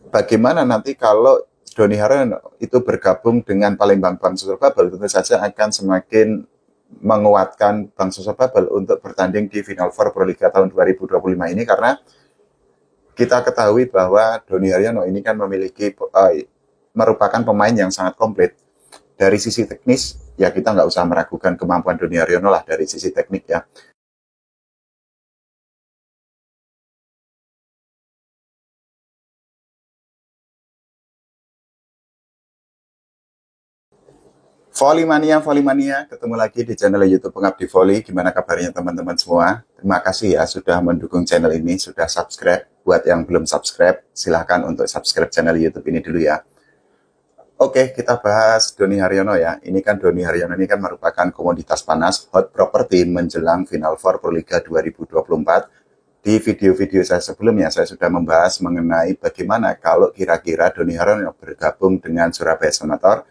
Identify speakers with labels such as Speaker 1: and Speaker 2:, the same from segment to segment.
Speaker 1: bagaimana nanti kalau Doni Haryono itu bergabung dengan Palembang Bang Sussurbubble, tentu saja akan semakin menguatkan Bang Sussurbubble untuk bertanding di Final Four Proliga tahun 2025 ini, karena kita ketahui bahwa Doni Haryono ini kan merupakan pemain yang sangat komplit. Dari sisi teknis, ya kita nggak usah meragukan kemampuan Doni Haryono lah dari sisi teknik ya. Volley Mania, ketemu lagi di channel YouTube Pengabdi Volley. Gimana kabarnya teman-teman semua? Terima kasih ya sudah mendukung channel ini, sudah subscribe. Buat yang belum subscribe, silahkan untuk subscribe channel YouTube ini dulu ya. Oke, kita bahas Doni Haryono ya. Ini kan Doni Haryono ini kan merupakan komoditas panas, hot property menjelang Final Four Proliga 2024. Di video-video saya sebelumnya, saya sudah membahas mengenai bagaimana kalau kira-kira Doni Haryono bergabung dengan Surabaya Senator.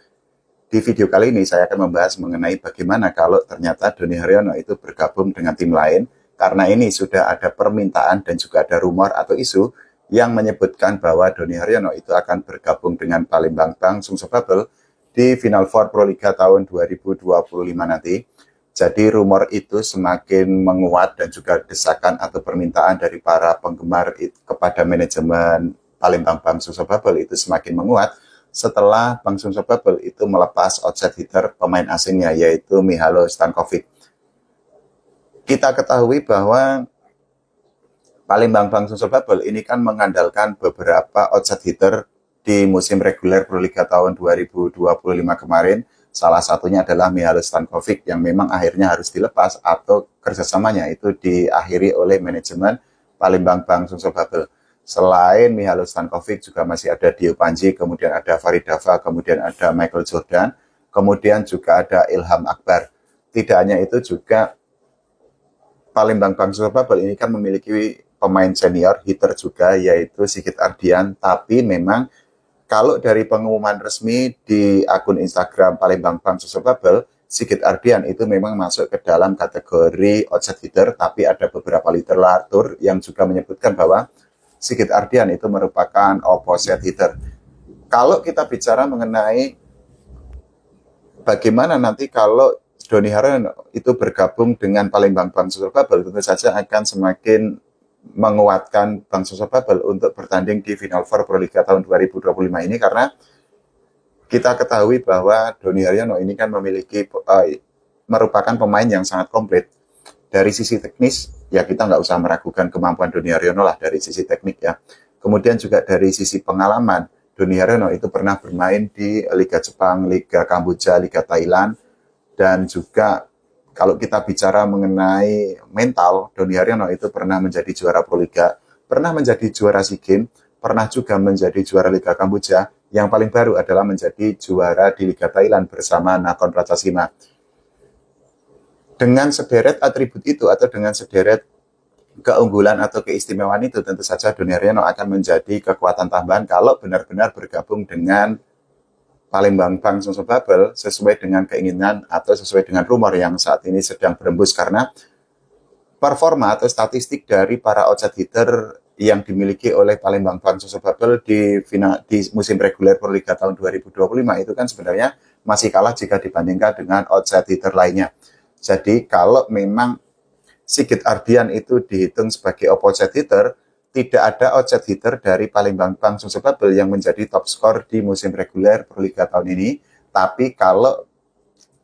Speaker 1: Di video kali ini saya akan membahas mengenai bagaimana kalau ternyata Doni Haryono itu bergabung dengan tim lain, karena ini sudah ada permintaan dan juga ada rumor atau isu yang menyebutkan bahwa Doni Haryono itu akan bergabung dengan Palembang Bang Sussurbubble di Final Four Proliga tahun 2025 nanti. Jadi rumor itu semakin menguat dan juga desakan atau permintaan dari para penggemar kepada manajemen Palembang Bang Sussurbubble itu semakin menguat setelah Bang Sussurbubble itu melepas outside hitter pemain asingnya, yaitu Mihailo Stankovic. Kita ketahui bahwa Palembang Bang Sussurbubble ini kan mengandalkan beberapa outside hitter di musim reguler Proliga tahun 2025 kemarin. Salah satunya adalah Mihailo Stankovic yang memang akhirnya harus dilepas atau kerjasamanya itu diakhiri oleh manajemen Palembang Bang Sussurbubble. Selain Mihailo Stankovic juga masih ada Dio Panji, kemudian ada Faridava, kemudian ada Michael Jordan, kemudian juga ada Ilham Akbar. Tidak hanya itu, juga Palembang Bang Sussurbubble ini kan memiliki pemain senior hitter juga, yaitu Sigit Ardian. Tapi memang kalau dari pengumuman resmi di akun Instagram Palembang Bang Sussurbubble, Sigit Ardian itu memang masuk ke dalam kategori outside hitter, tapi ada beberapa literatur yang juga menyebutkan bahwa Sigit Ardian itu merupakan opposite hitter. Kalau kita bicara mengenai bagaimana nanti kalau Doni Haryono itu bergabung dengan Palembang Bang Sussurbubble, tentu saja akan semakin menguatkan Bang Sussurbubble untuk bertanding di Final Four Proliga tahun 2025 ini, karena kita ketahui bahwa Doni Haryono ini kan merupakan pemain yang sangat komplit. Dari sisi teknis, ya kita nggak usah meragukan kemampuan Doni Haryono lah dari sisi teknik ya. Kemudian juga dari sisi pengalaman, Doni Haryono itu pernah bermain di Liga Jepang, Liga Kamboja, Liga Thailand, dan juga kalau kita bicara mengenai mental, Doni Haryono itu pernah menjadi juara Proliga, pernah menjadi juara SEA Games, pernah juga menjadi juara Liga Kamboja, yang paling baru adalah menjadi juara di Liga Thailand bersama Nakhon Ratchasima. Dengan sederet atribut itu atau dengan sederet keunggulan atau keistimewaan itu, tentu saja Doni Haryono akan menjadi kekuatan tambahan kalau benar-benar bergabung dengan Palembang Bang Sussurbubble sesuai dengan keinginan atau sesuai dengan rumor yang saat ini sedang berembus, karena performa atau statistik dari para outside hitter yang dimiliki oleh Palembang Bang Sussurbubble di musim reguler Proliga tahun 2025 itu kan sebenarnya masih kalah jika dibandingkan dengan outside hitter lainnya. Jadi kalau memang Sigit Ardian itu dihitung sebagai opposite hitter, tidak ada outside hitter dari Palembang Bang Sussurbubble yang menjadi top skor di musim reguler Proliga tahun ini. Tapi kalau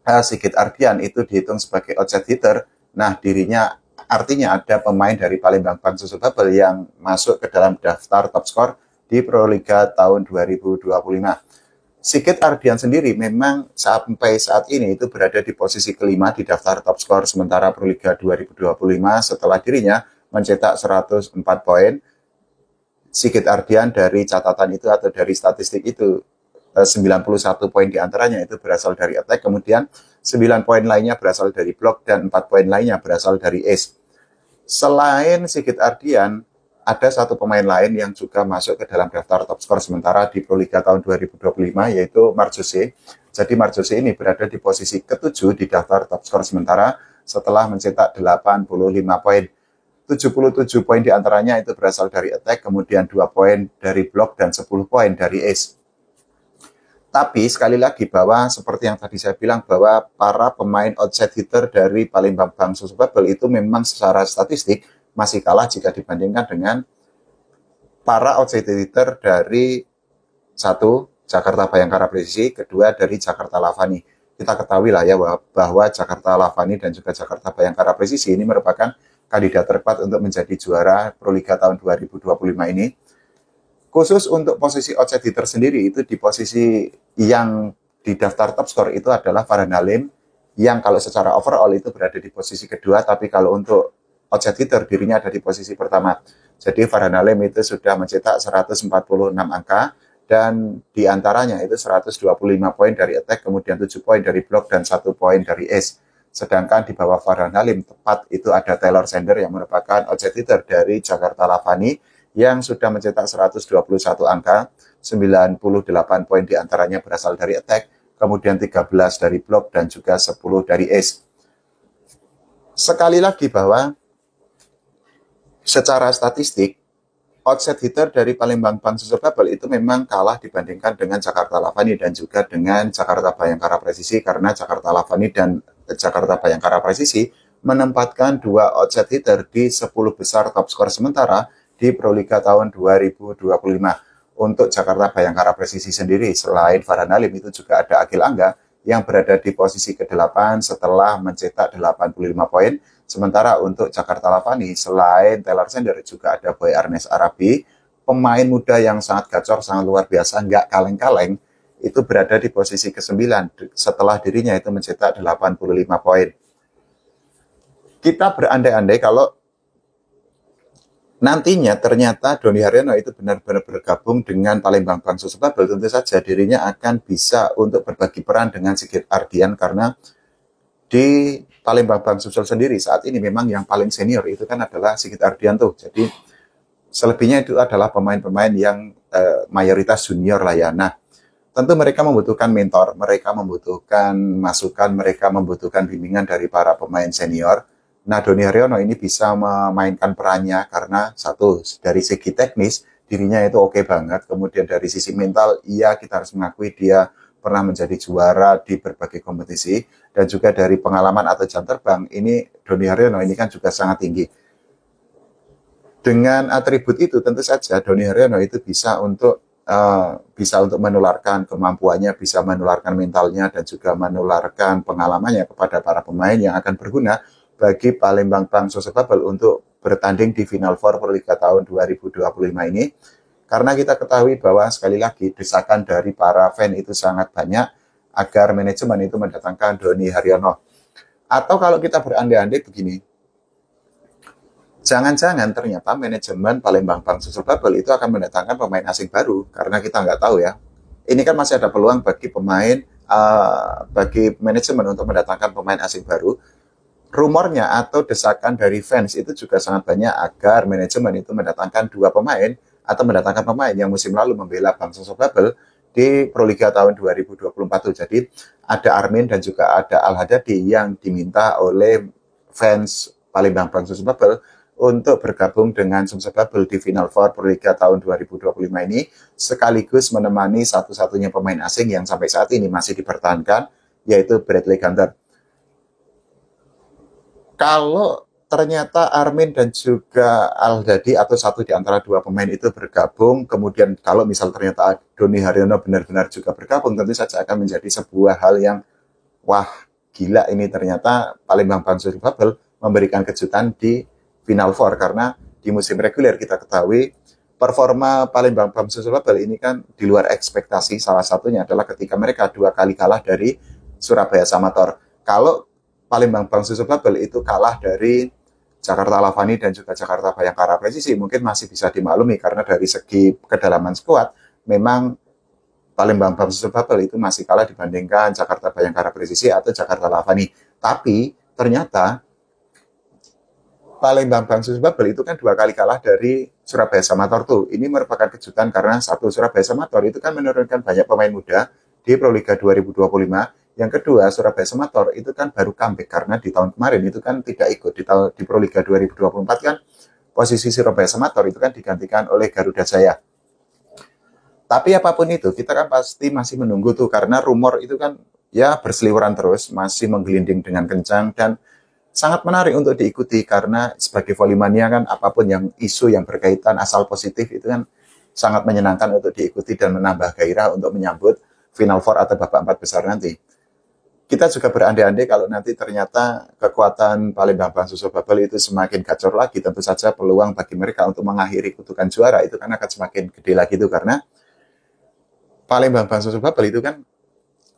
Speaker 1: Sigit Ardian itu dihitung sebagai outside hitter, nah artinya ada pemain dari Palembang Bang Sussurbubble yang masuk ke dalam daftar top skor di Proliga tahun 2025. Sigit Ardian sendiri memang sampai saat ini itu berada di posisi kelima di daftar top skor sementara Proliga 2025 setelah dirinya mencetak 104 poin. Sigit Ardian dari catatan itu atau dari statistik itu 91 poin diantaranya itu berasal dari attack, kemudian 9 poin lainnya berasal dari block dan 4 poin lainnya berasal dari ace. Selain Sigit Ardian, ada satu pemain lain yang juga masuk ke dalam daftar top skor sementara di Proliga tahun 2025, yaitu Marc Jose. Jadi Marc Jose ini berada di posisi ke-7 di daftar top skor sementara setelah mencetak 85 poin. 77 poin diantaranya itu berasal dari attack, kemudian 2 poin dari block, dan 10 poin dari ace. Tapi sekali lagi bahwa seperti yang tadi saya bilang bahwa para pemain outside hitter dari Palembang Bang Susu Bubble itu memang secara statistik masih kalah jika dibandingkan dengan para outside hitter dari satu Jakarta Bayangkara Presisi, kedua dari Jakarta Lavani. Kita ketahui lah ya bahwa Jakarta Lavani dan juga Jakarta Bayangkara Presisi ini merupakan kandidat terkuat untuk menjadi juara Proliga tahun 2025 ini. Khusus untuk posisi outside hitter sendiri itu di posisi yang di daftar top score itu adalah Farhan Halim yang kalau secara overall itu berada di posisi kedua, tapi kalau untuk outside hitter dirinya ada di posisi pertama. Jadi Farhan Halim itu sudah mencetak 146 angka dan diantaranya itu 125 poin dari attack, kemudian 7 poin dari block dan 1 poin dari ace. Sedangkan di bawah Farhan Halim tepat itu ada Taylor Sander yang merupakan outside hitter dari Jakarta Lavani yang sudah mencetak 121 angka, 98 poin diantaranya berasal dari attack, kemudian 13 dari block, dan juga 10 dari ace. Sekali lagi bahwa secara statistik, outside hitter dari Palembang Bang Susu Bubble itu memang kalah dibandingkan dengan Jakarta Lavani dan juga dengan Jakarta Bayangkara Presisi, karena Jakarta Lavani dan Jakarta Bayangkara Presisi menempatkan 2 outside hitter di 10 besar top skor sementara di Proliga tahun 2025. Untuk Jakarta Bayangkara Presisi sendiri, selain Farhan Halim itu juga ada Agil Angga yang berada di posisi ke-8 setelah mencetak 85 poin. Sementara untuk Jakarta Lavani, selain Taylor Sander juga ada Boy Arnes Arabi, pemain muda yang sangat gacor, sangat luar biasa, nggak kaleng-kaleng, itu berada di posisi ke-9 setelah dirinya itu mencetak 85 poin. Kita berandai-andai kalau nantinya ternyata Doni Haryono itu benar-benar bergabung dengan Palembang Bang Susu Bubble, tentu saja dirinya akan bisa untuk berbagi peran dengan Sigit Ardian, karena di Palembang Bang Susu sendiri saat ini memang yang paling senior itu kan adalah Sigit Ardian tuh. Jadi selebihnya itu adalah pemain-pemain yang mayoritas junior lah ya. Nah, tentu mereka membutuhkan mentor, mereka membutuhkan masukan, mereka membutuhkan bimbingan dari para pemain senior. Nah, Doni Haryono ini bisa memainkan perannya karena satu, dari segi teknis dirinya itu oke banget. Kemudian dari sisi mental, iya kita harus mengakui dia pernah menjadi juara di berbagai kompetisi. Dan juga dari pengalaman atau jam terbang, ini Doni Haryono ini kan juga sangat tinggi. Dengan atribut itu tentu saja Doni Haryono itu bisa untuk menularkan kemampuannya, bisa menularkan mentalnya, dan juga menularkan pengalamannya kepada para pemain yang akan berguna bagi Palembang Bang Susu Bubble untuk bertanding di Final Four Proliga tahun 2025 ini. Karena kita ketahui bahwa sekali lagi desakan dari para fan itu sangat banyak agar manajemen itu mendatangkan Doni Haryono. Atau kalau kita berandai-andai begini, jangan-jangan ternyata manajemen Palembang Bang Susu Bubble itu akan mendatangkan pemain asing baru, karena kita nggak tahu ya. Ini kan masih ada peluang bagi pemain, bagi manajemen untuk mendatangkan pemain asing baru. Rumornya atau desakan dari fans itu juga sangat banyak agar manajemen itu mendatangkan 2 pemain atau mendatangkan pemain yang musim lalu membela Bang Susu Bubble di Proliga tahun 2024. Jadi ada Armin dan juga ada Al-Hadadi yang diminta oleh fans Palembang Bang Susu Bubble untuk bergabung dengan Susu Bubble di Final Four Proliga tahun 2025 ini, sekaligus menemani satu-satunya pemain asing yang sampai saat ini masih dipertahankan, yaitu Bradley Gunter. Kalau ternyata Armin dan juga Al-Hadadi atau satu di antara 2 pemain itu bergabung, kemudian kalau misal ternyata Doni Haryono benar-benar juga bergabung, tentu saja akan menjadi sebuah hal yang wah, gila ini ternyata Palembang Bang Susu Bubble memberikan kejutan di Final Four, karena di musim reguler kita ketahui performa Palembang Bang Susu Bubble ini kan di luar ekspektasi. Salah satunya adalah ketika mereka 2 kali kalah dari Surabaya Samator. Kalau Palembang Bang Susu Bubble itu kalah dari Jakarta Lavani dan juga Jakarta Bayangkara Presisi, mungkin masih bisa dimaklumi karena dari segi kedalaman skuad memang Palembang Bang Susu Bubble itu masih kalah dibandingkan Jakarta Bayangkara Presisi atau Jakarta Lavani. Tapi ternyata Palembang Bang Susu Bubble itu kan 2 kali kalah dari Surabaya Samator tuh. Ini merupakan kejutan karena satu, Surabaya Samator itu kan menurunkan banyak pemain muda di Proliga 2025 Yang kedua, Surabaya Semator itu kan baru comeback karena di tahun kemarin itu kan tidak ikut di Pro Liga 2024 kan posisi Surabaya Semator itu kan digantikan oleh Garuda Jaya. Tapi apapun itu, kita kan pasti masih menunggu tuh karena rumor itu kan ya berseliweran terus, masih menggelinding dengan kencang dan sangat menarik untuk diikuti karena sebagai volley-mania kan apapun yang isu yang berkaitan asal positif itu kan sangat menyenangkan untuk diikuti dan menambah gairah untuk menyambut Final Four atau babak 4 besar nanti. Kita juga berandai-andai kalau nanti ternyata kekuatan Palembang Susul Babel itu semakin gacor lagi, tentu saja peluang bagi mereka untuk mengakhiri kutukan juara itu kan akan semakin gede lagi tuh karena Palembang Susul Babel itu kan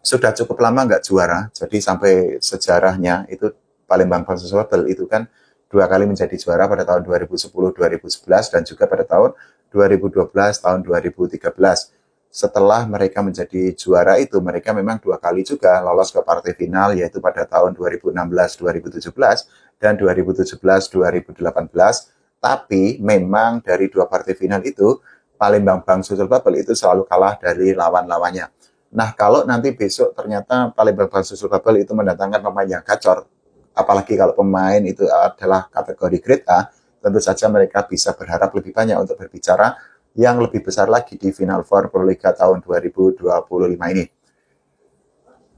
Speaker 1: sudah cukup lama nggak juara, jadi sampai sejarahnya itu Palembang Susul Babel itu kan 2 kali menjadi juara pada tahun 2010, 2011 dan juga pada tahun 2012, tahun 2013. Setelah mereka menjadi juara itu, mereka memang 2 kali juga lolos ke partai final, yaitu pada tahun 2016-2017 dan 2017-2018. Tapi memang dari 2 partai final itu, Palembang Susul Babel itu selalu kalah dari lawan-lawannya. Nah, kalau nanti besok ternyata Palembang Susul Babel itu mendatangkan pemain yang gacor, apalagi kalau pemain itu adalah kategori grade A, tentu saja mereka bisa berharap lebih banyak untuk berbicara yang lebih besar lagi di Final Four Pro Liga tahun 2025 ini.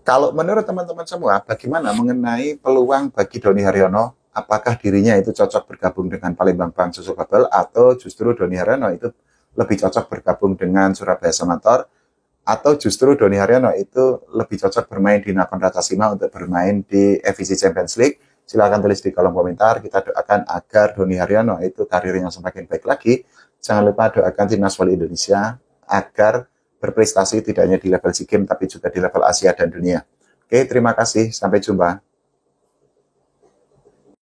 Speaker 1: Kalau menurut teman-teman semua, bagaimana mengenai peluang bagi Doni Haryono? Apakah dirinya itu cocok bergabung dengan Palembang Susul Babel atau justru Doni Haryono itu lebih cocok bergabung dengan Surabaya Semator? Atau justru Doni Haryono itu lebih cocok bermain di Nakon Ratchasima untuk bermain di FIC Champions League? Silahkan tulis di kolom komentar. Kita doakan agar Doni Haryono itu karirnya semakin baik lagi. Jangan lupa doakan timnas voli Indonesia agar berprestasi tidak hanya di level SEA Games tapi juga di level Asia dan dunia. Oke, terima kasih. Sampai jumpa.